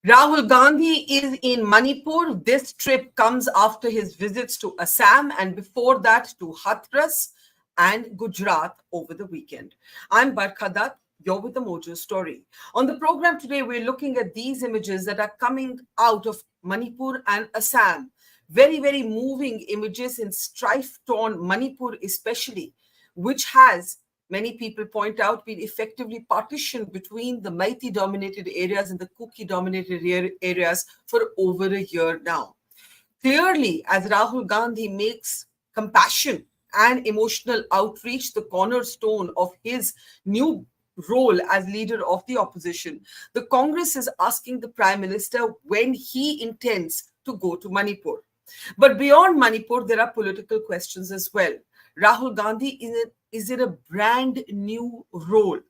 Rahul Gandhi is in Manipur. This trip comes after his visits to Assam and before that to Hathras and Gujarat over the weekend. I'm Barkha Dutt. You're with the Mojo Story. On the program today, we're looking at these images that are coming out of Manipur and Assam. Very, very moving images in strife-torn Manipur especially, which has, many people point out, been effectively partitioned between the Meitei-dominated areas and the Kuki-dominated areas for over a year now. Clearly, as Rahul Gandhi makes compassion and emotional outreach the cornerstone of his new role as leader of the opposition, the Congress is asking the Prime Minister when he intends to go to Manipur. But beyond Manipur, there are political questions as well. Rahul Gandhi is in a brand new role.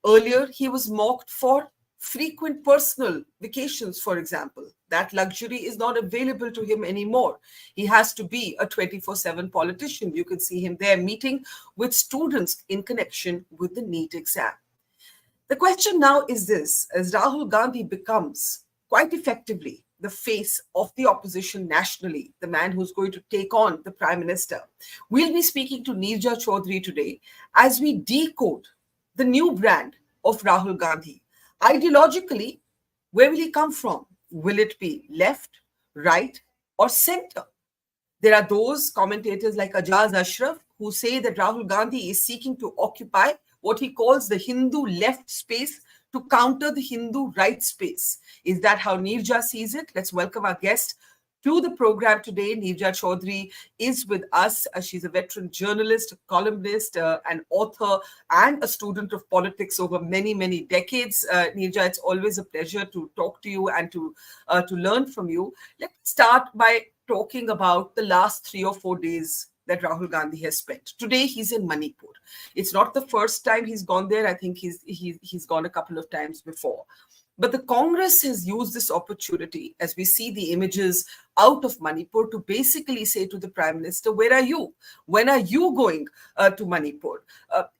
Earlier, he was mocked for frequent personal vacations, for example. That luxury is not available to him anymore. He has to be a 24/7 politician. You can see him there meeting with students in connection with the NEET exam. The question now is this: as Rahul Gandhi becomes quite effectively the face of the opposition nationally, the man who's going to take on the Prime Minister, we'll be speaking to Neerja Chaudhary today as we decode the new brand of Rahul Gandhi. Ideologically, where will he come from? Will it be left, right, or center? There are those commentators like Ajaz Ashraf who say that Rahul Gandhi is seeking to occupy what he calls the Hindu left space to counter the Hindu right space. Is that how Neerja sees it? Let's welcome our guest to the program today. Neerja Chaudhary is with us. She's a veteran journalist, a columnist, an author, and a student of politics over many, many decades. Neerja, it's always a pleasure to talk to you and to learn from you. Let's start by talking about the last 3 or 4 days that Rahul Gandhi has spent. Today, he's in Manipur. It's not the first time he's gone there. I think he's gone a couple of times before. But the Congress has used this opportunity, as we see the images out of Manipur, to basically say to the Prime Minister, where are you? When are you going to Manipur?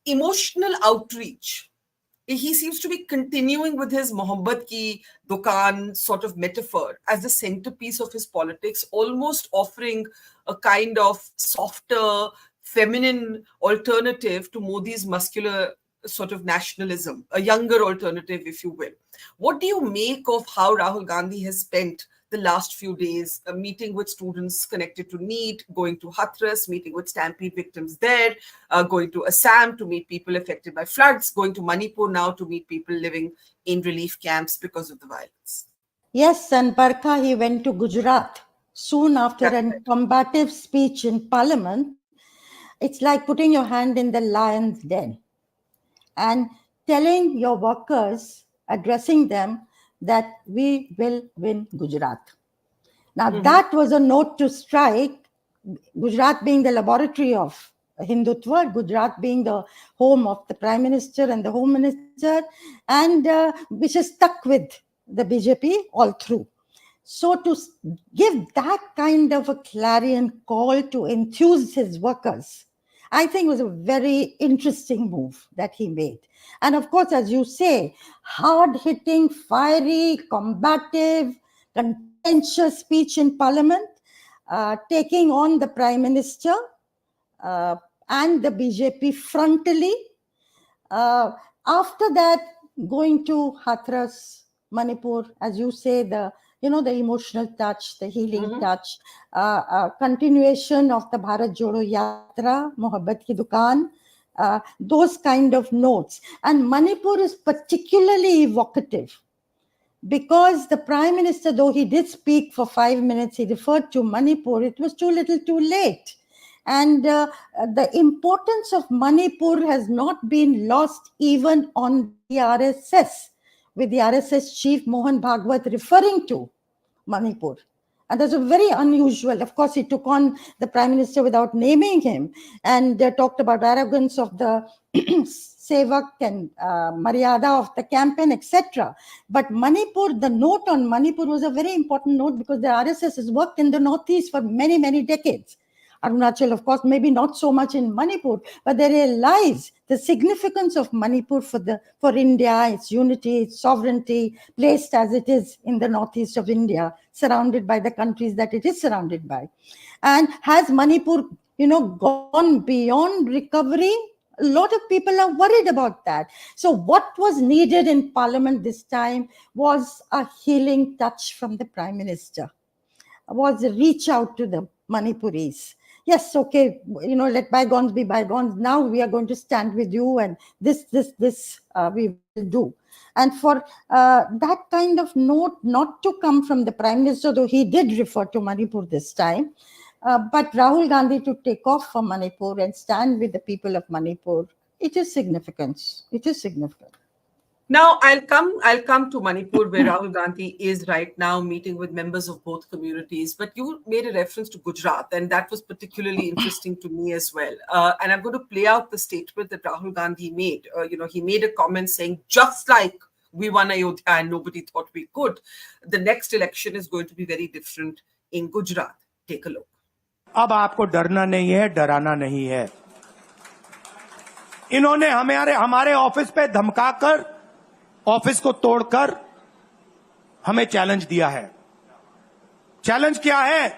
Emotional outreach. He seems to be continuing with his Mohammed ki dukan sort of metaphor as the centerpiece of his politics, almost offering a kind of softer, feminine alternative to Modi's muscular sort of nationalism, a younger alternative, if you will. What do you make of how Rahul Gandhi has spent the last few days meeting with students connected to NEET, going to Hathras, meeting with stampede victims there, going to Assam to meet people affected by floods, going to Manipur now to meet people living in relief camps because of the violence? Yes, and Barkha, he went to Gujarat soon after a combative speech in Parliament. It's like putting your hand in the lion's den and telling your workers, addressing them, that we will win Gujarat. Now, that was a note to strike, Gujarat being the laboratory of Hindutva, Gujarat being the home of the Prime Minister and the Home Minister, and which is stuck with the BJP all through. So to give that kind of a clarion call to enthuse his workers, I think was a very interesting move that he made. And of course, as you say, hard-hitting, fiery, combative, contentious speech in Parliament, taking on the Prime Minister and the BJP frontally. After that, going to Hathras, Manipur, as you say, the emotional touch, the healing touch, continuation of the Bharat Jodo Yatra, Mohabbat Ki Dukan, those kind of notes. And Manipur is particularly evocative because the Prime Minister, though he did speak for 5 minutes, he referred to Manipur, it was too little too late. And the importance of Manipur has not been lost even on the RSS, with the RSS chief Mohan Bhagwat referring to Manipur. And that's a very unusual. Of course, he took on the Prime Minister without naming him and talked about arrogance of the Sevak and Maryada of the campaign, etc. But Manipur, the note on Manipur was a very important note because the RSS has worked in the Northeast for many, many decades. Arunachal, of course, maybe not so much in Manipur, but they realize the significance of Manipur for India, its unity, its sovereignty, placed as it is in the northeast of India, surrounded by the countries that it is surrounded by. And has Manipur, gone beyond recovery? A lot of people are worried about that. So what was needed in Parliament this time was a healing touch from the Prime Minister, was reach out to the Manipuris. Yes, okay, let bygones be bygones. Now we are going to stand with you, and this we will do. And for that kind of note not to come from the Prime Minister, though he did refer to Manipur this time, but Rahul Gandhi to take off from Manipur and stand with the people of Manipur, it is significant. It is significant. Now I'll come to Manipur, where Rahul Gandhi is right now meeting with members of both communities. But you made a reference to Gujarat, and that was particularly interesting to me as well. And I'm going to play out the statement that Rahul Gandhi made. He made a comment saying, just like we won Ayodhya and nobody thought we could, the next election is going to be very different in Gujarat. Take a look. अब आपको डरना नहीं है, डराना नहीं है. इन्होंने हमारे ऑफिस पे धमकाकर, ऑफिस को तोड़कर हमें चैलेंज दिया है. चैलेंज क्या है?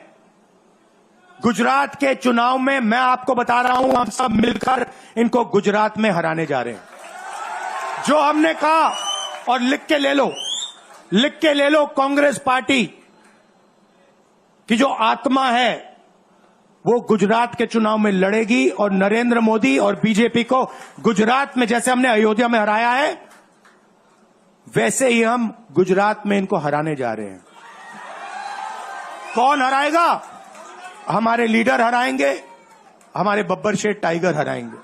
गुजरात के चुनाव में मैं आपको बता रहा हूं, हम सब मिलकर इनको गुजरात में हराने जा रहे हैं. जो हमने कहा, और लिख के ले लो, कांग्रेस पार्टी की जो आत्मा है वो गुजरात के चुनाव में लड़ेगी, और नरेंद्र मोदी और बीजेपी को गुजरात में जैसे हमने अयोध्या में हराया है, वैसे ही हम गुजरात में इनको हराने जा रहे हैं. कौन हराएगा? हमारे लीडर हराएंगे, हमारे Babbar Sheth tiger हराएंगे.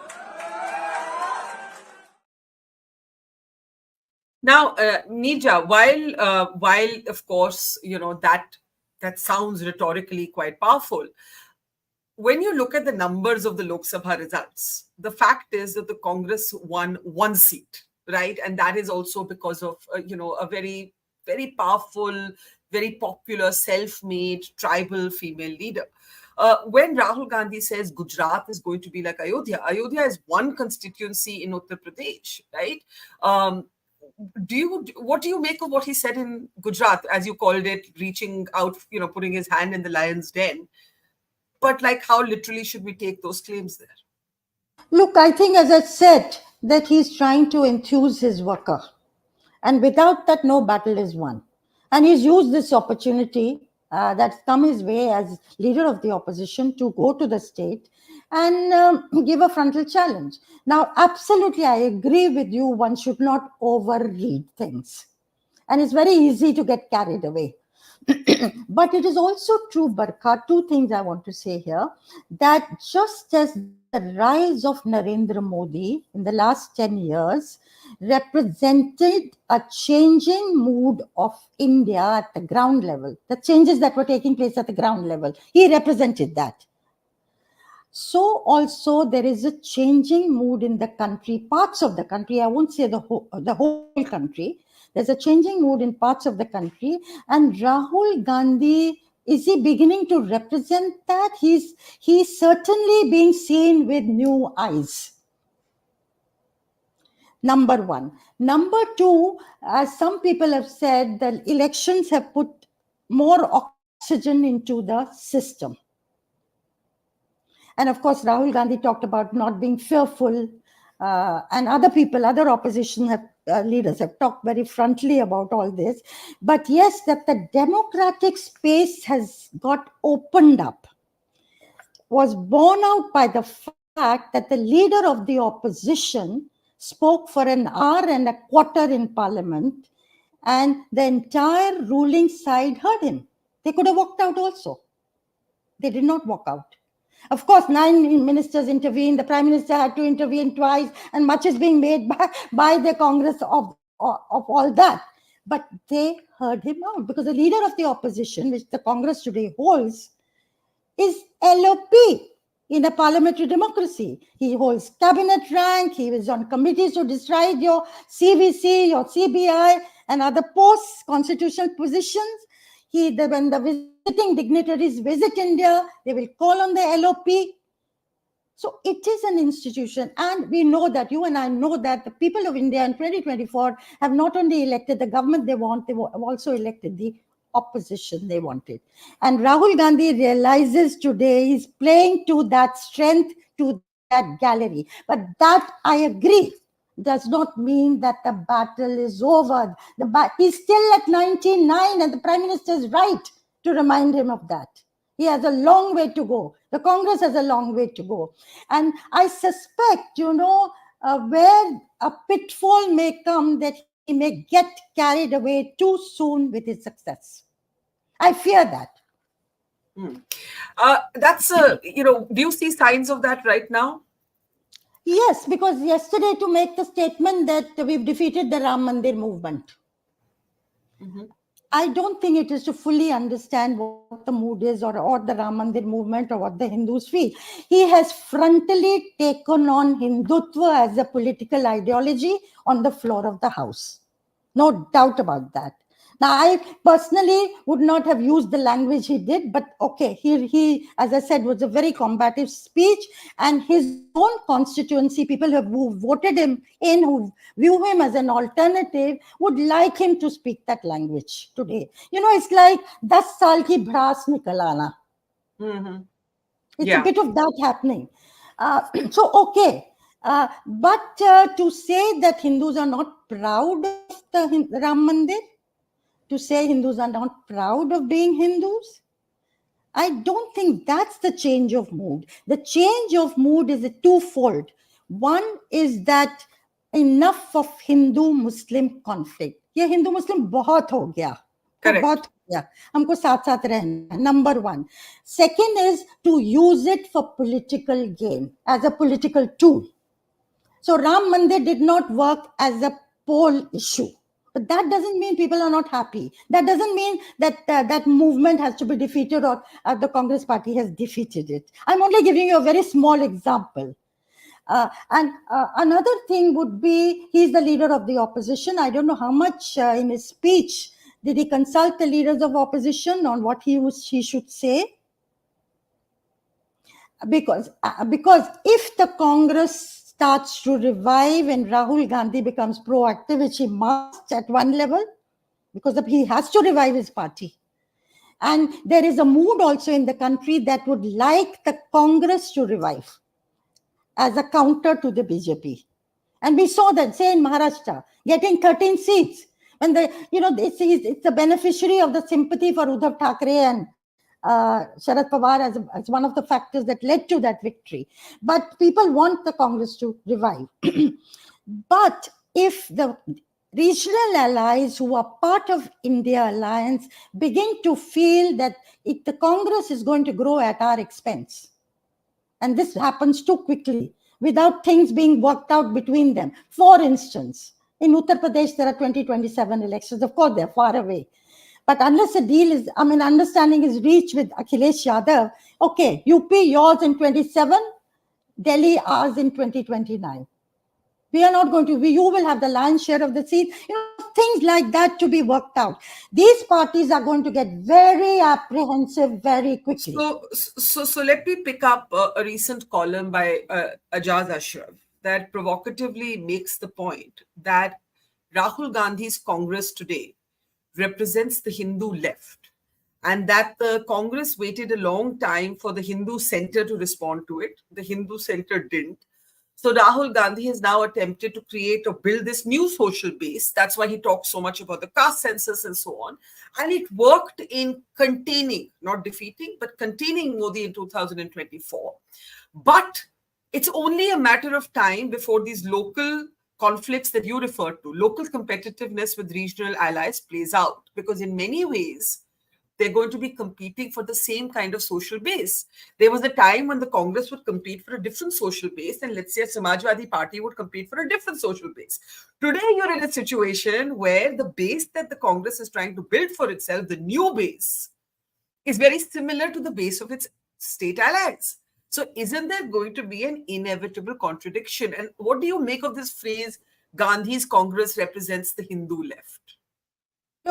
Now, Nija, while of course, that sounds rhetorically quite powerful, when you look at the numbers of the Lok Sabha results, the fact is that the Congress won one seat, right? And that is also because of, a very, very powerful, very popular, self-made tribal female leader. When Rahul Gandhi says Gujarat is going to be like Ayodhya is one constituency in Uttar Pradesh, right? What do you make of what he said in Gujarat, as you called it, reaching out, putting his hand in the lion's den? But how literally should we take those claims there? Look, I think, as I said, that he's trying to enthuse his worker. And without that, no battle is won. And he's used this opportunity that's come his way as leader of the opposition to go to the state and give a frontal challenge. Now, absolutely, I agree with you. One should not overread things. And it's very easy to get carried away. But it is also true, Barkha, two things I want to say here, that just as the rise of Narendra Modi in the last 10 years represented a changing mood of India at the ground level, the changes that were taking place at the ground level, he represented that. So also there is a changing mood in the country, parts of the country, I won't say the whole country. There's a changing mood in parts of the country, and Rahul Gandhi, is he beginning to represent that? He's certainly being seen with new eyes. Number one. Number two, as some people have said, the elections have put more oxygen into the system. And of course, Rahul Gandhi talked about not being fearful, and other opposition leaders have talked very frontally about all this. But yes, that the democratic space has got opened up was borne out by the fact that the leader of the opposition spoke for an hour and a quarter in Parliament, and the entire ruling side heard him. They could have walked out also. They did not walk out. Of course, 9 ministers intervened. The Prime Minister had to intervene twice, and much is being made by the Congress of all that. But they heard him out, because the leader of the opposition, which the Congress today holds, is LOP in a parliamentary democracy. He holds cabinet rank. He is on committees to decide your CVC, your CBI, and other posts, constitutional positions. when the visiting dignitaries visit India, they will call on the LOP. So it is an institution, and we know that, you and I know that the people of India in 2024 have not only elected the government they want, they have also elected the opposition they wanted. And Rahul Gandhi realizes today he's playing to that strength, to that gallery. But that, I agree, does not mean that the battle is over. He's still at 99, and the Prime Minister is right to remind him of that. He has a long way to go. The Congress has a long way to go. And I suspect, where a pitfall may come, that he may get carried away too soon with his success. I fear that. Do you see signs of that right now? Yes, because yesterday to make the statement that we've defeated the Ram Mandir movement. I don't think it is to fully understand what the mood is, or the Ram Mandir movement, or what the Hindus feel. He has frontally taken on Hindutva as a political ideology on the floor of the House. No doubt about that. Now, I personally would not have used the language he did, but okay, he, as I said, was a very combative speech, and his own constituency, people who voted him in, who view him as an alternative, would like him to speak that language today. It's like 10 saal ki bhras nikal aana. It's a bit of that happening. So, okay. But to say that Hindus are not proud of the Ram Mandir, to say Hindus are not proud of being Hindus, I don't think that's the change of mood. The change of mood is a twofold. One is that enough of Hindu-Muslim conflict. ये Hindu-Muslim बहुत हो गया. Correct. बहुत हो गया. हमको साथ साथ रहना. Number one. Second is to use it for political gain, as a political tool. So Ram Mandir did not work as a poll issue. But that doesn't mean people are not happy. That doesn't mean that that movement has to be defeated, or the Congress party has defeated it. I'm only giving you a very small example. And another thing would be, he's the leader of the opposition. I don't know how much in his speech did he consult the leaders of opposition on what he should say. Because if the Congress starts to revive and Rahul Gandhi becomes proactive, which he must at one level, because he has to revive his party. And there is a mood also in the country that would like the Congress to revive as a counter to the BJP. And we saw that, say in Maharashtra, getting 13 seats. When it's the beneficiary of the sympathy for Uddhav Thackeray and Sharad Pawar as one of the factors that led to that victory. But people want the Congress to revive. But if the regional allies who are part of India alliance begin to feel that the Congress is going to grow at our expense, and this happens too quickly, without things being worked out between them. For instance, in Uttar Pradesh, there are 2027 elections. Of course, they're far away. But unless understanding is reached with Akhilesh Yadav, okay, UP yours in 27, Delhi ours in 2029. We are not going to, you will have the lion's share of the seat. Things like that to be worked out. These parties are going to get very apprehensive very quickly. So let me pick up a recent column by Ajaz Ashraf that provocatively makes the point that Rahul Gandhi's Congress today represents the Hindu left, and that the Congress waited a long time for the Hindu center to respond to it. The Hindu center didn't. So Rahul Gandhi has now attempted to create or build this new social base. That's why he talks so much about the caste census and so on. And it worked in containing, not defeating, but containing Modi in 2024. But it's only a matter of time before these local conflicts that you referred to, local competitiveness with regional allies, plays out, because in many ways, they're going to be competing for the same kind of social base. There was a time when the Congress would compete for a different social base, and let's say a Samajwadi Party would compete for a different social base. Today, you're in a situation where the base that the Congress is trying to build for itself, the new base, is very similar to the base of its state allies. So isn't there going to be an inevitable contradiction? And what do you make of this phrase, Gandhi's Congress represents the Hindu left?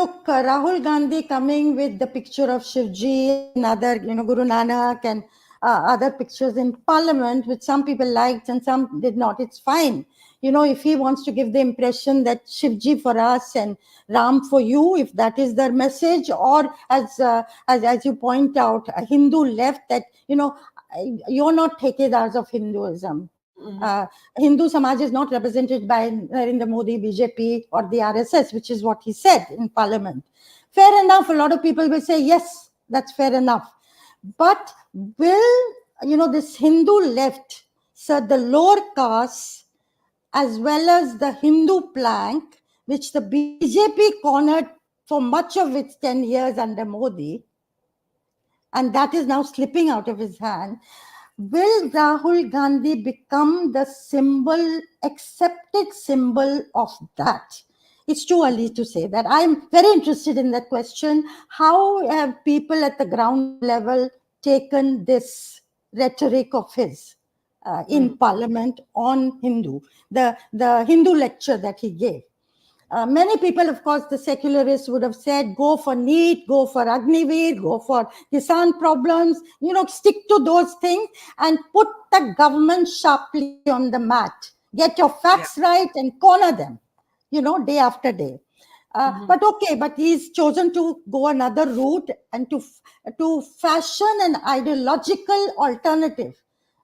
look, Rahul Gandhi coming with the picture of Shivji and other, Guru Nanak and other pictures in Parliament, which some people liked and some did not. It's fine. If he wants to give the impression that Shivji for us and Ram for you, if that is their message, or as you point out, a Hindu left that, you're not takedars of Hinduism. Hindu Samaj is not represented by Narendra Modi, BJP, or the RSS, which is what he said in Parliament. Fair enough. A lot of people will say, yes, that's fair enough. But will, this Hindu left, so the lower castes, as well as the Hindu plank, which the BJP cornered for much of its 10 years under Modi, and that is now slipping out of his hand, will Rahul Gandhi become the accepted symbol of that? It's too early to say that. I'm very interested in that question. How have people at the ground level taken this rhetoric of his in Parliament on Hindu, the Hindu lecture that he gave? Many people, of course, the secularists would have said, go for NEET, go for Agniveer, go for Kisan problems, stick to those things and put the government sharply on the mat. Get your facts right and corner them, day after day. But okay, but he's chosen to go another route and to fashion an ideological alternative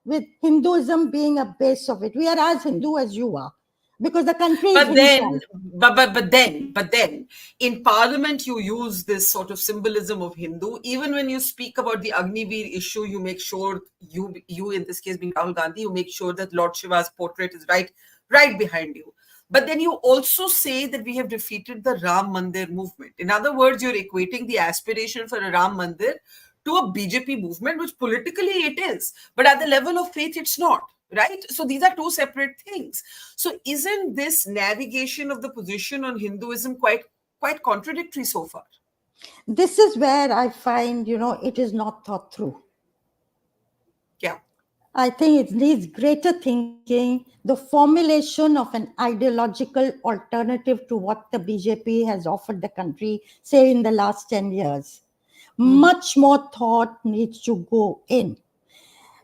with Hinduism being a base of it. We are as Hindu as you are, because the country is Hindu. But then in Parliament you use this sort of symbolism of Hindu. Even when you speak about the Agniveer issue, you make sure you in this case being Rahul Gandhi, you make sure that Lord Shiva's portrait is right behind you. But then you also say that we have defeated the Ram Mandir movement. In other words, you're equating the aspiration for a Ram Mandir to a BJP movement, which politically it is, but at the level of faith, it's not. Right? So these are two separate things. So isn't this navigation of the position on Hinduism quite contradictory so far? This is where I find, it is not thought through. Yeah. I think it needs greater thinking, the formulation of an ideological alternative to what the BJP has offered the country, say in the last 10 years. Much more thought needs to go in.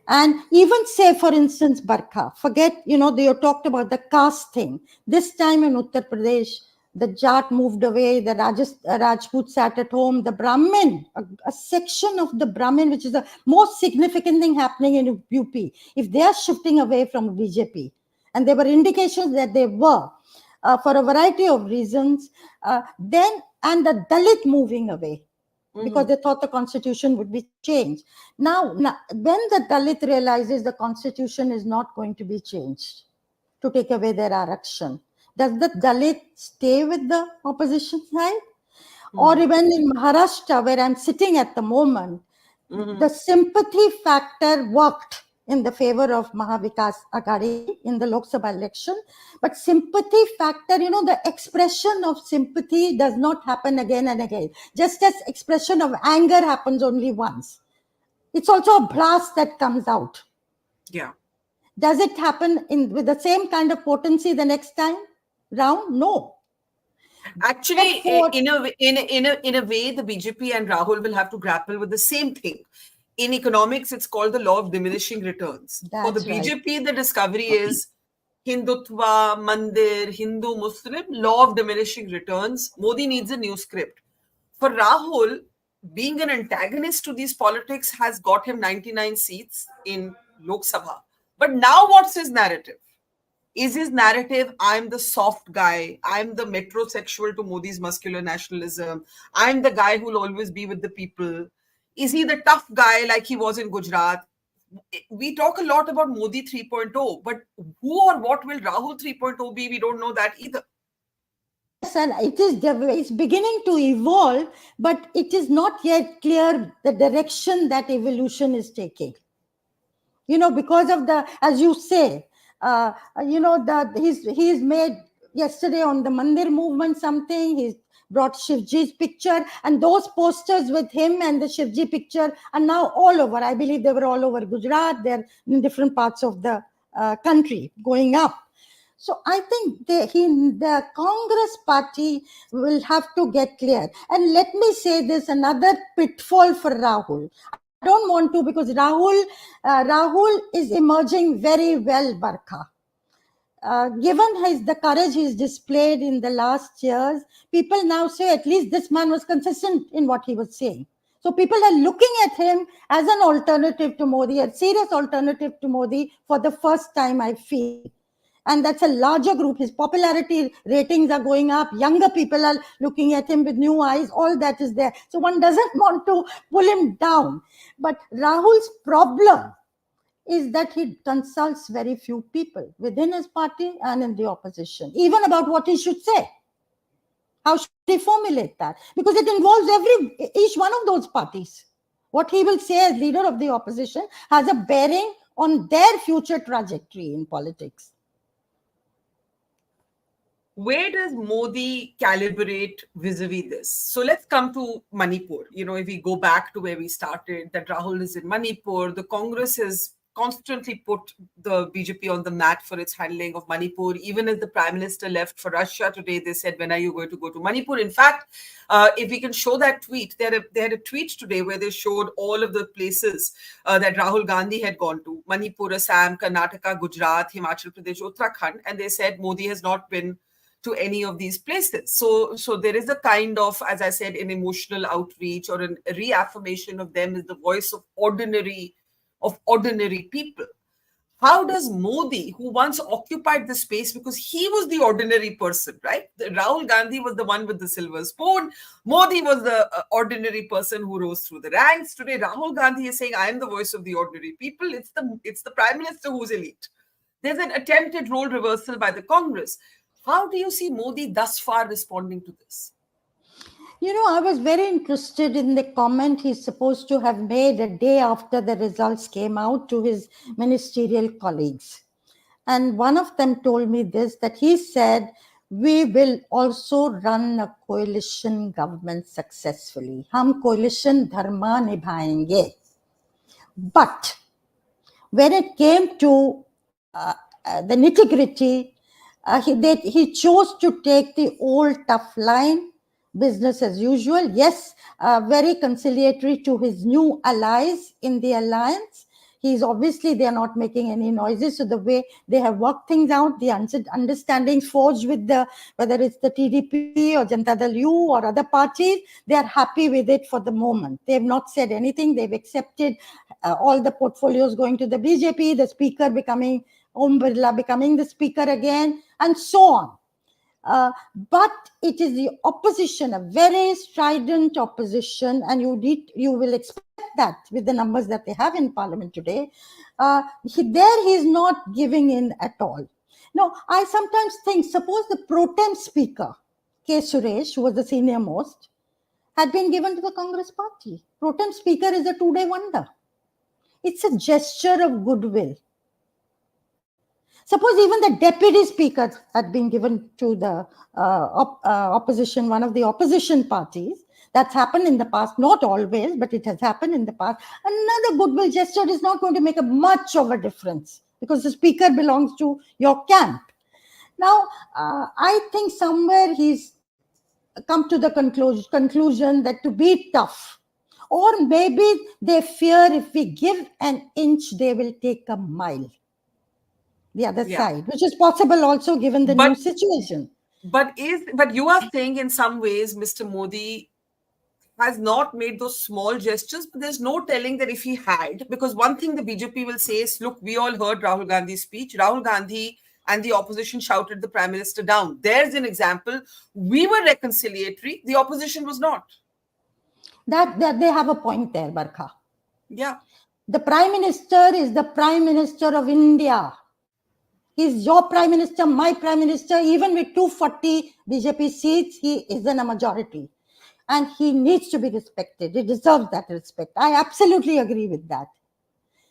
And even say, for instance, Barkha, forget, they talked about the caste thing. This time in Uttar Pradesh, the Jat moved away, the Rajput sat at home, the Brahmin, a section of the Brahmin, which is the most significant thing happening in UP, if they are shifting away from BJP, and there were indications that they were, for a variety of reasons, and the Dalit moving away, because they thought the constitution would be changed. Now, when the Dalit realizes the constitution is not going to be changed to take away their arakshan, does the Dalit stay with the opposition side? Or even in Maharashtra, where I'm sitting at the moment, the sympathy factor worked in the favor of Mahavikas Aghadi in the Lok Sabha election. But sympathy factor, the expression of sympathy does not happen again and again. Just as expression of anger happens only once. It's also a blast that comes out. Yeah. Does it happen with the same kind of potency the next time round? No. Actually, in a way, the BJP and Rahul will have to grapple with the same thing. In economics, it's called the law of diminishing returns. For the BJP, the discovery is Hindutva, Mandir, Hindu, Muslim, law of diminishing returns. Modi needs a new script. For Rahul, being an antagonist to these politics has got him 99 seats in Lok Sabha. But now what's his narrative? Is his narrative, I'm the soft guy, I'm the metrosexual to Modi's muscular nationalism, I'm the guy who'll always be with the people? Is he the tough guy like he was in Gujarat? We talk a lot about Modi 3.0, but who or what will Rahul 3.0 be? We don't know that either. Yes, and it's beginning to evolve, but it is not yet clear the direction that evolution is taking. Because of as you say, he's made yesterday on the Mandir movement something. He's brought Shivji's picture, and those posters with him and the Shivji picture are now all over. I believe they were all over Gujarat. They're in different parts of the country going up. So I think the Congress party will have to get clear. And let me say this, another pitfall for Rahul. I don't want to, because Rahul is emerging very well, Barkha. Given the courage he's displayed in the last years, people now say at least this man was consistent in what he was saying. So people are looking at him as an alternative to Modi, a serious alternative to Modi for the first time, I feel. And that's a larger group. His popularity ratings are going up. Younger people are looking at him with new eyes. All that is there. So one doesn't want to pull him down. But Rahul's problem is that he consults very few people within his party and in the opposition, even about what he should say. How should he formulate that? Because it involves each one of those parties. What he will say as leader of the opposition has a bearing on their future trajectory in politics. Where does Modi calibrate vis-a-vis this? So let's come to Manipur. If we go back to where we started, that Rahul is in Manipur, the Congress has constantly put the BJP on the mat for its handling of Manipur. Even as the Prime Minister left for Russia today, they said, when are you going to go to Manipur? In fact, if we can show that tweet, they had a tweet today where they showed all of the places that Rahul Gandhi had gone to: Manipur, Assam, Karnataka, Gujarat, Himachal Pradesh, Uttarakhand. And they said Modi has not been to any of these places. So there is a kind of, as I said, an emotional outreach or a reaffirmation of them as the voice of ordinary people. How does Modi, who once occupied the space because he was the ordinary person, right? Rahul Gandhi was the one with the silver spoon. Modi was the ordinary person who rose through the ranks. Today, Rahul Gandhi is saying, I am the voice of the ordinary people. It's the Prime Minister who's elite. There's an attempted role reversal by the Congress. How do you see Modi thus far responding to this? I was very interested in the comment he's supposed to have made a day after the results came out to his ministerial colleagues. And one of them told me this, that he said, we will also run a coalition government successfully. Hum coalition dharma nibhayenge. But when it came to the nitty-gritty, he chose to take the old tough line, business as usual. Yes, very conciliatory to his new allies in the alliance. They are not making any noises. So the way they have worked things out, the understandings forged with whether it's the TDP or Janata Dal U or other parties, they are happy with it for the moment. They have not said anything. They've accepted all the portfolios going to the BJP, the speaker becoming Om Birla becoming the speaker again, and so on. But it is the opposition, a very strident opposition, and you will expect that with the numbers that they have in Parliament today. He's not giving in at all. Now, I sometimes think, suppose the pro tem speaker, K. Suresh, who was the senior most, had been given to the Congress party. Pro tem speaker is a two-day wonder. It's a gesture of goodwill. Suppose even the deputy speaker had been given to the opposition, one of the opposition parties. That's happened in the past, not always, but it has happened in the past. Another goodwill gesture is not going to make much of a difference because the speaker belongs to your camp. Now, I think somewhere he's come to the conclusion that to be tough, or maybe they fear if we give an inch, they will take a mile. The other side, which is possible also given the new situation. But you are saying in some ways Mr. Modi has not made those small gestures, but there's no telling that if he had, because one thing the BJP will say is, look, we all heard Rahul Gandhi's speech. Rahul Gandhi and the opposition shouted the Prime Minister down. There's an example. We were reconciliatory. The opposition was not. That they have a point there, Barkha. Yeah. The Prime Minister is the Prime Minister of India. He's your Prime Minister, my Prime Minister. Even with 240 BJP seats, he is in a majority. And he needs to be respected. He deserves that respect. I absolutely agree with that.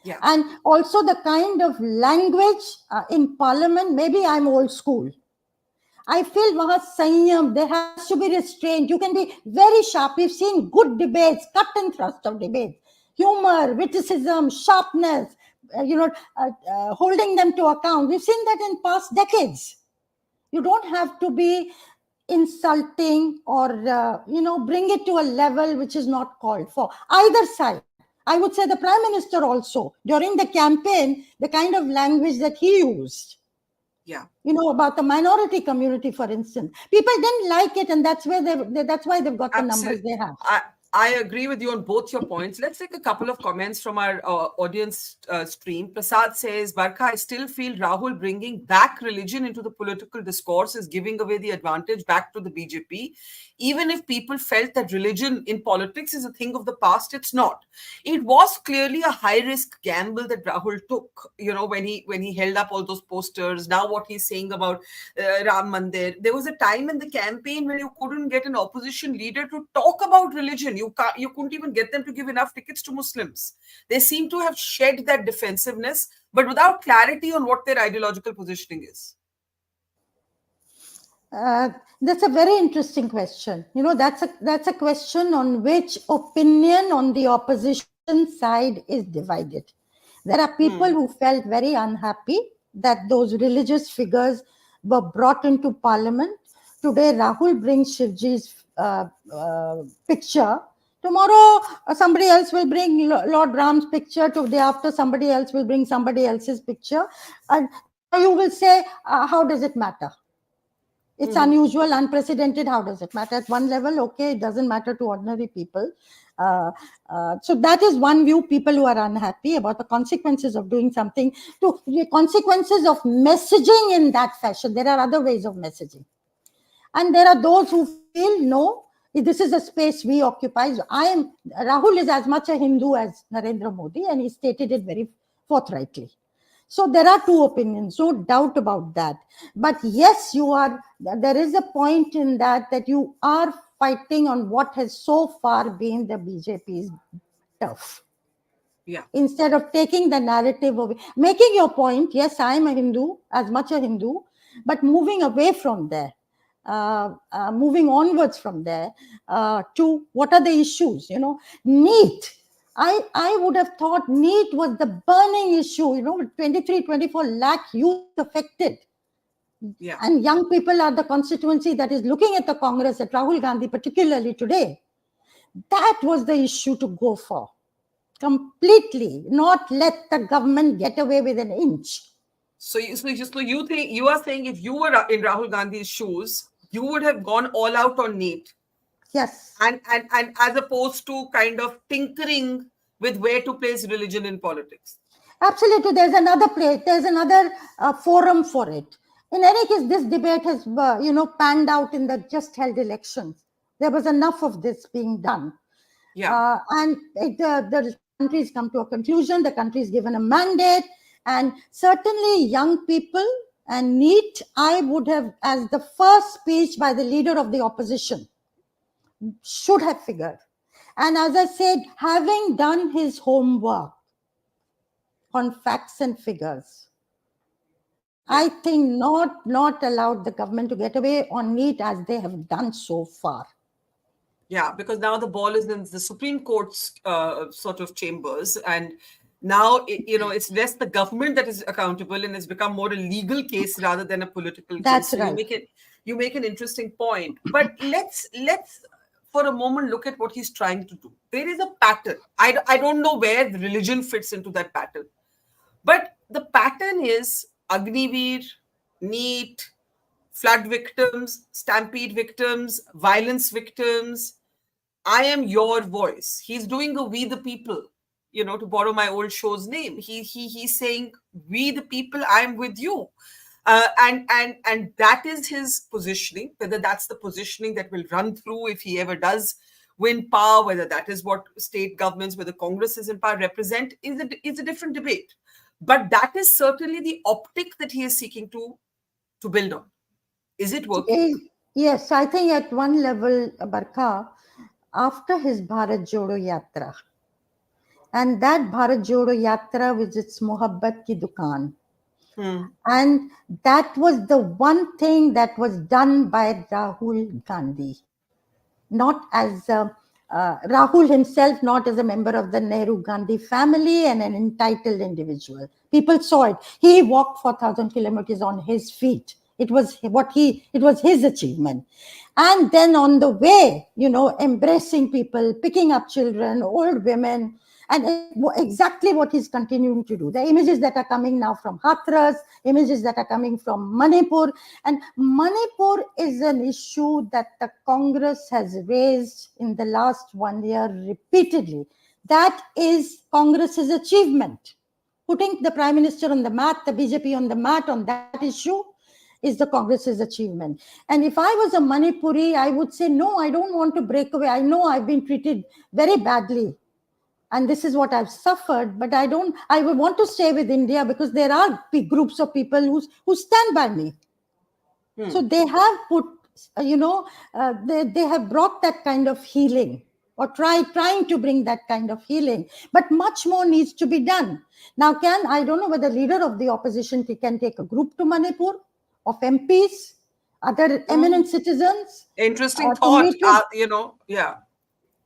Yeah. And also the kind of language in Parliament, maybe I'm old school. I feel Sanyam, there has to be restraint. You can be very sharp. We've seen good debates, cut and thrust of debates, humor, witticism, sharpness, holding them to account. We've seen that in past decades. You don't have to be insulting or, bring it to a level which is not called for. Either side. I would say the Prime Minister also, during the campaign, the kind of language that he used. Yeah. About the minority community, for instance. People didn't like it, and that's why they've got the numbers they have. I agree with you on both your points. Let's take a couple of comments from our audience stream. Prasad says, Barkha, I still feel Rahul bringing back religion into the political discourse is giving away the advantage back to the BJP. Even if people felt that religion in politics is a thing of the past, it's not. It was clearly a high-risk gamble that Rahul took, when he held up all those posters. Now what he's saying about Ram Mandir. There was a time in the campaign when you couldn't get an opposition leader to talk about religion. You couldn't even get them to give enough tickets to Muslims. They seem to have shed that defensiveness, but without clarity on what their ideological positioning is. That's a very interesting question. That's a question on which opinion on the opposition side is divided. There are people who felt very unhappy that those religious figures were brought into parliament. Today, Rahul brings Shivji's picture. Tomorrow, somebody else will bring Lord Ram's picture. Today after, somebody else will bring somebody else's picture. And you will say, how does it matter? It's unusual, unprecedented. How does it matter? At one level, okay, it doesn't matter to ordinary people. So that is one view, people who are unhappy about the consequences of doing something, to the consequences of messaging in that fashion. There are other ways of messaging. And there are those who feel, no, this is a space we occupy. Rahul is as much a Hindu as Narendra Modi, and he stated it very forthrightly. So there are two opinions, no doubt about that. But yes, there is a point in that you are fighting on what has so far been the BJP's turf. Yeah. Instead of taking the narrative of making your point, yes, I am a Hindu, as much a Hindu, but moving away from there. Moving onwards from there to what are the issues, NEET. I would have thought NEET was the burning issue, 23-24 lakh youth affected. Yeah. And young people are the constituency that is looking at the Congress, at Rahul Gandhi particularly today. That was the issue to go for. Completely, not let the government get away with an inch. So you think you are saying if you were in Rahul Gandhi's shoes, you would have gone all out on NEET. Yes. And as opposed to kind of tinkering with where to place religion in politics. Absolutely. There's another place. There's another forum for it. In any case, this debate has, panned out in the just held elections. There was enough of this being done. Yeah. And the country's come to a conclusion. The country's given a mandate. And certainly young people and NEET, I would have, as the first speech by the leader of the opposition, should have figured. And as I said, having done his homework on facts and figures, I think not allowed the government to get away on NEET as they have done so far. Yeah, because now the ball is in the Supreme Court's sort of chambers, and now it's less the government that is accountable, and it's become more a legal case rather than a political case. That's so right. You make an interesting point, but let's for a moment look at what he's trying to do. There is a pattern. I don't know where the religion fits into that pattern, but the pattern is Agniveer, NEET, flood victims, stampede victims, violence victims. I am your voice. He's doing a we the people, to borrow my old show's name. He's saying, we the people, I'm with you. And that is his positioning. Whether that's the positioning that will run through if he ever does win power, whether that is what state governments, whether Congress is in power, represent, is a different debate. But that is certainly the optic that he is seeking to build on. Is it working? Yes, I think at one level, Barkha, after his Bharat Jodo Yatra, and that Bharat Jodo Yatra was its Mohabbat Ki Dukaan. And that was the one thing that was done by Rahul Gandhi, not as Rahul himself, not as a member of the Nehru Gandhi family and an entitled individual. People saw it. He walked 4,000 kilometers on his feet It was his achievement. And then on the way, embracing people, picking up children, old women, and exactly what he's continuing to do. The images that are coming now from Hathras, images that are coming from Manipur. And Manipur is an issue that the Congress has raised in the last 1 year repeatedly. That is Congress's achievement. Putting the Prime Minister on the mat, the BJP on the mat on that issue is the Congress's achievement. And if I was a Manipuri, I would say, no, I don't want to break away. I know I've been treated very badly, and this is what I've suffered, but I would want to stay with India because there are big groups of people who stand by me. So they have put, they have brought that kind of healing, or trying to bring that kind of healing, but much more needs to be done. Now, I don't know whether leader of the opposition can take a group to Manipur of MPs, other eminent citizens. Interesting thought, yeah.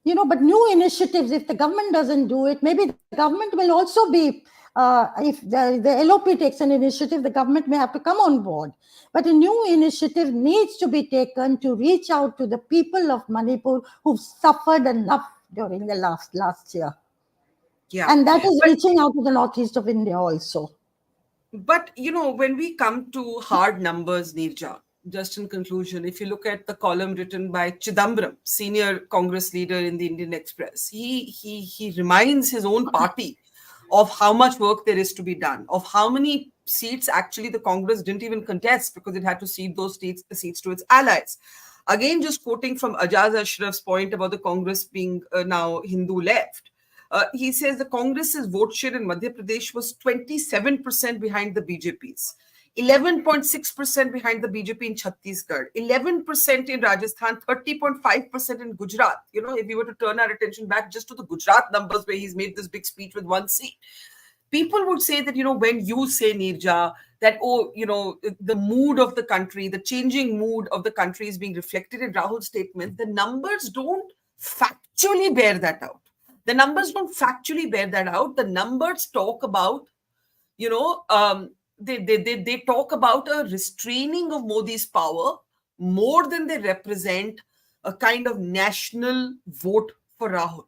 But new initiatives, if the government doesn't do it, maybe the government will also be, if the LOP takes an initiative, the government may have to come on board. But a new initiative needs to be taken to reach out to the people of Manipur who've suffered enough during the last year. Yeah. And that is reaching out to the northeast of India also. But, when we come to hard numbers, Neerja, just in conclusion, if you look at the column written by Chidambaram, senior Congress leader in the Indian Express, he reminds his own party of how much work there is to be done, of how many seats actually the Congress didn't even contest because it had to cede those seats to its allies. Again, just quoting from Ajaz Ashraf's point about the Congress being now Hindu left. He says the Congress's vote share in Madhya Pradesh was 27% behind the BJP's, 11.6% behind the BJP in Chhattisgarh, 11% in Rajasthan, 30.5% in Gujarat. If we were to turn our attention back just to the Gujarat numbers where he's made this big speech with one seat, people would say that, when you say, Neerja, that, the mood of the country, the changing mood of the country is being reflected in Rahul's statement, the numbers don't factually bear that out. The numbers don't factually bear that out. The numbers talk about, they talk about a restraining of Modi's power more than they represent a kind of national vote for Rahul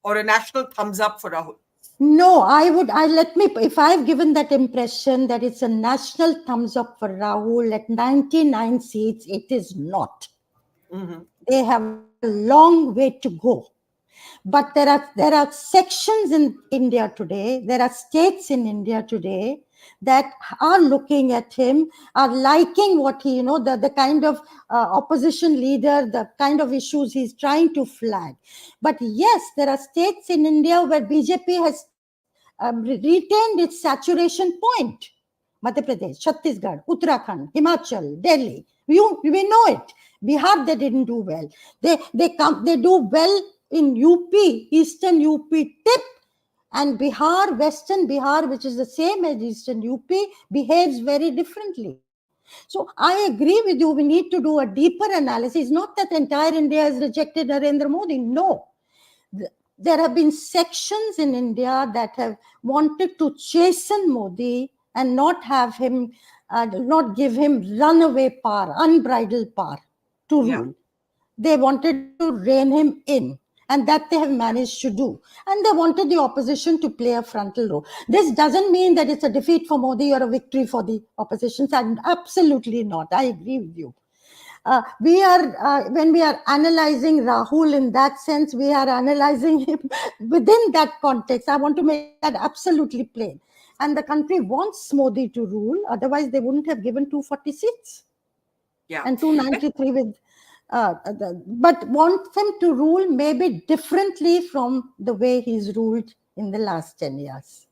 or a national thumbs up for Rahul. No, if I've given that impression that it's a national thumbs up for Rahul at 99 seats, it is not. Mm-hmm. They have a long way to go. But there are sections in India today, there are states in India today that are looking at him, are liking what he, the kind of opposition leader, the kind of issues he's trying to flag. But yes, there are states in India where BJP has retained its saturation point. Madhya Pradesh, Chhattisgarh, Uttarakhand, Himachal, Delhi. We know it. Bihar, they didn't do well. They do well in UP, Eastern UP tip, and Bihar, Western Bihar, which is the same as Eastern UP, behaves very differently. So I agree with you. We need to do a deeper analysis. Not that entire India has rejected Narendra Modi. No. There have been sections in India that have wanted to chasten Modi and not have him, not give him runaway power, unbridled power to rule. They wanted to rein him in. And that they have managed to do. And they wanted the opposition to play a frontal role. This doesn't mean that it's a defeat for Modi or a victory for the opposition. Absolutely not. I agree with you. When we are analyzing Rahul in that sense, we are analyzing him within that context. I want to make that absolutely plain. And the country wants Modi to rule. Otherwise, they wouldn't have given 240 seats. Yeah. And 293 with... but want him to rule maybe differently from the way he's ruled in the last 10 years.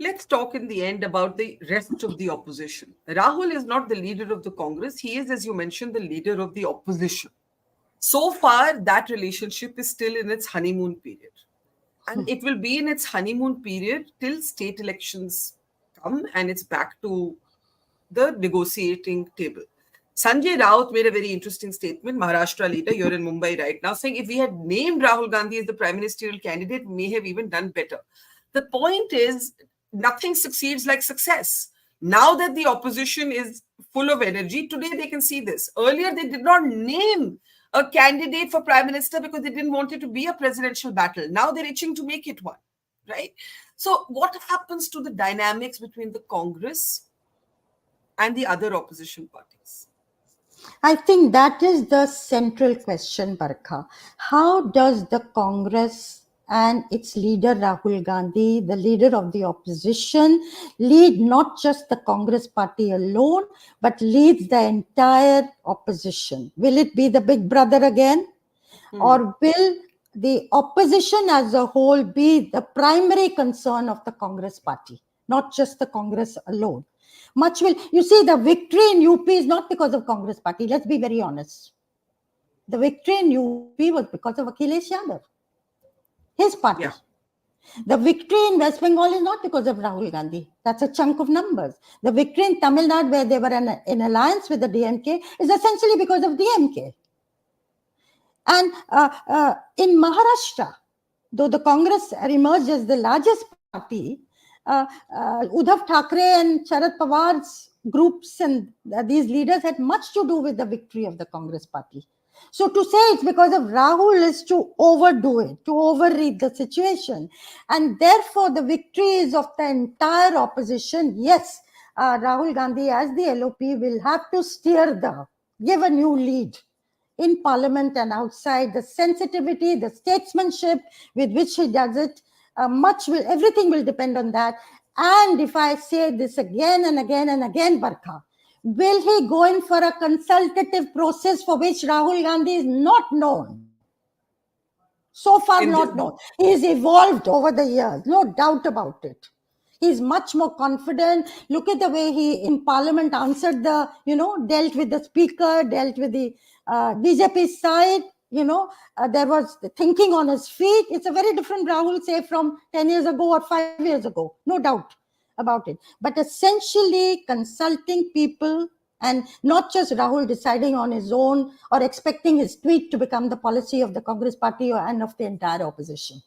Let's talk in the end about the rest of the opposition. Rahul is not the leader of the Congress. He is, as you mentioned, the leader of the opposition. So far, that relationship is still in its honeymoon period. And it will be in its honeymoon period till state elections come and it's back to the negotiating table. Sanjay Raut made a very interesting statement, Maharashtra leader, you're in Mumbai right now, saying if we had named Rahul Gandhi as the prime ministerial candidate, we may have even done better. The point is, nothing succeeds like success. Now that the opposition is full of energy. Today they can see this. Earlier they did not name a candidate for prime minister because they didn't want it to be a presidential battle. Now they're itching to make it one, right? So what happens to the dynamics between the Congress and the other opposition parties? I think that is the central question, Barkha. How does the Congress and its leader Rahul Gandhi, the leader of the opposition, lead not just the Congress party alone, but leads the entire opposition? Will it be the big brother again? Or will the opposition as a whole be the primary concern of the Congress party, not just the Congress alone? Much will, you see, the victory in UP is not because of Congress party. Let's be very honest. The victory in UP was because of Akhilesh Yadav, his party. Yeah. The victory in West Bengal is not because of Rahul Gandhi. That's a chunk of numbers. The victory in Tamil Nadu, where they were in alliance with the DMK, is essentially because of DMK. And in Maharashtra, though the Congress emerged as the largest party, Uddhav Thackeray and Sharad Pawar's groups and these leaders had much to do with the victory of the Congress party. So to say it's because of Rahul is to overdo it, to overread the situation. And therefore, the victory is of the entire opposition. Yes, Rahul Gandhi as the LOP will have to give a new lead in parliament and outside. The sensitivity, the statesmanship with which he does it, everything will depend on that. And if I say this again and again and again, Barkha, will he go in for a consultative process for which Rahul Gandhi is not known? So far not known. He's evolved over the years, no doubt about it. He's much more confident. Look at the way he in parliament answered dealt with the speaker, dealt with the BJP side. There was thinking on his feet. It's a very different Rahul, say, from 10 years ago or 5 years ago. No doubt about it. But essentially consulting people, and not just Rahul deciding on his own or expecting his tweet to become the policy of the Congress party and of the entire opposition.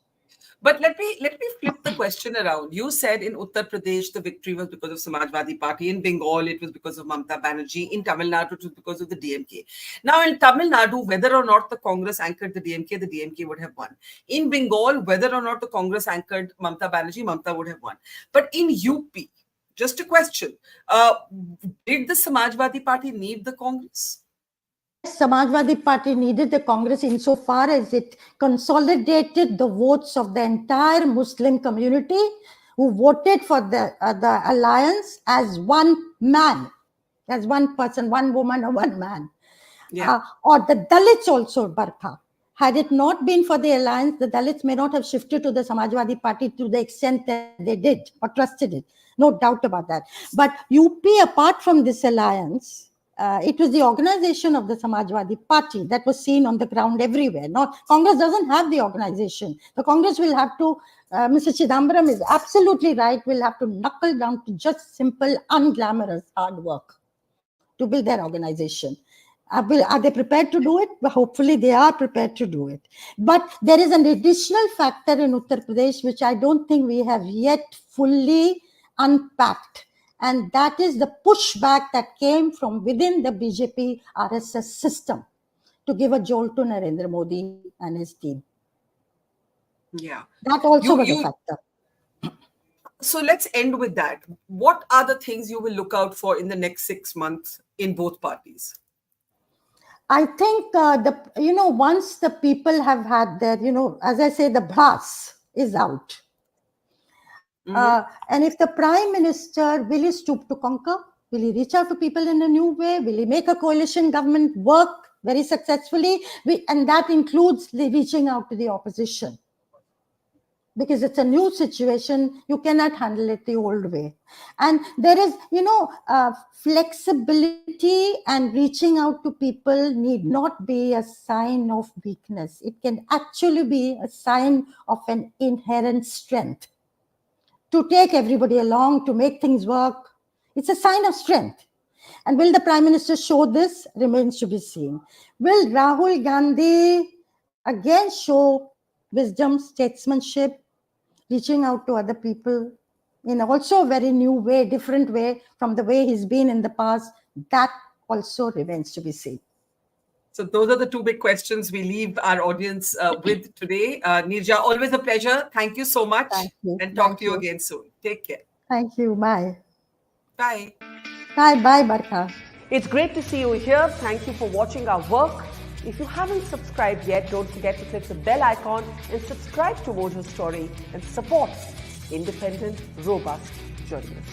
But let me flip the question around. You said in Uttar Pradesh the victory was because of Samajwadi Party. In Bengal it was because of Mamata Banerjee. In Tamil Nadu it was because of the DMK. Now in Tamil Nadu, whether or not the Congress anchored the DMK would have won. In Bengal, whether or not the Congress anchored Mamata Banerjee, Mamata would have won. But in UP, just a question, did the Samajwadi Party need the Congress? Yes, Samajwadi Party needed the Congress insofar as it consolidated the votes of the entire Muslim community who voted for the alliance as one man, as one person, one woman or one man. Yeah. Or the Dalits also, Barkha. Had it not been for the alliance, the Dalits may not have shifted to the Samajwadi Party to the extent that they did or trusted it. No doubt about that. But UP, apart from this alliance, it was the organization of the Samajwadi Party that was seen on the ground everywhere. Congress doesn't have the organization. The Congress will have to, Mr. Chidambaram is absolutely right, will have to knuckle down to just simple, unglamorous hard work to build their organization. Are they prepared to do it? Well, hopefully they are prepared to do it. But there is an additional factor in Uttar Pradesh which I don't think we have yet fully unpacked. And that is the pushback that came from within the BJP RSS system to give a jolt to Narendra Modi and his team. Yeah. That also was a factor. So let's end with that. What are the things you will look out for in the next 6 months in both parties? I think, once the people have had their, as I say, the brass is out. And if the Prime Minister, will he stoop to conquer? Will he reach out to people in a new way? Will he make a coalition government work very successfully? And that includes reaching out to the opposition. Because it's a new situation, you cannot handle it the old way. And there is, flexibility and reaching out to people need not be a sign of weakness. It can actually be a sign of an inherent strength. To take everybody along, to make things work, it's a sign of strength. And will the Prime Minister show this? Remains to be seen. Will Rahul Gandhi again show wisdom, statesmanship, reaching out to other people? in also a very new way, different way from the way he's been in the past, that also remains to be seen. So those are the two big questions we leave our audience with today. Nirja, always a pleasure. Thank you so much. Thank you. And talk Thank to you you. again soon. Take care. Thank you. Bye. Bye. Bye, Barkha. It's great to see you here. Thank you for watching our work. If you haven't subscribed yet, don't forget to click the bell icon and subscribe to Mojo Story and support independent, robust journalism.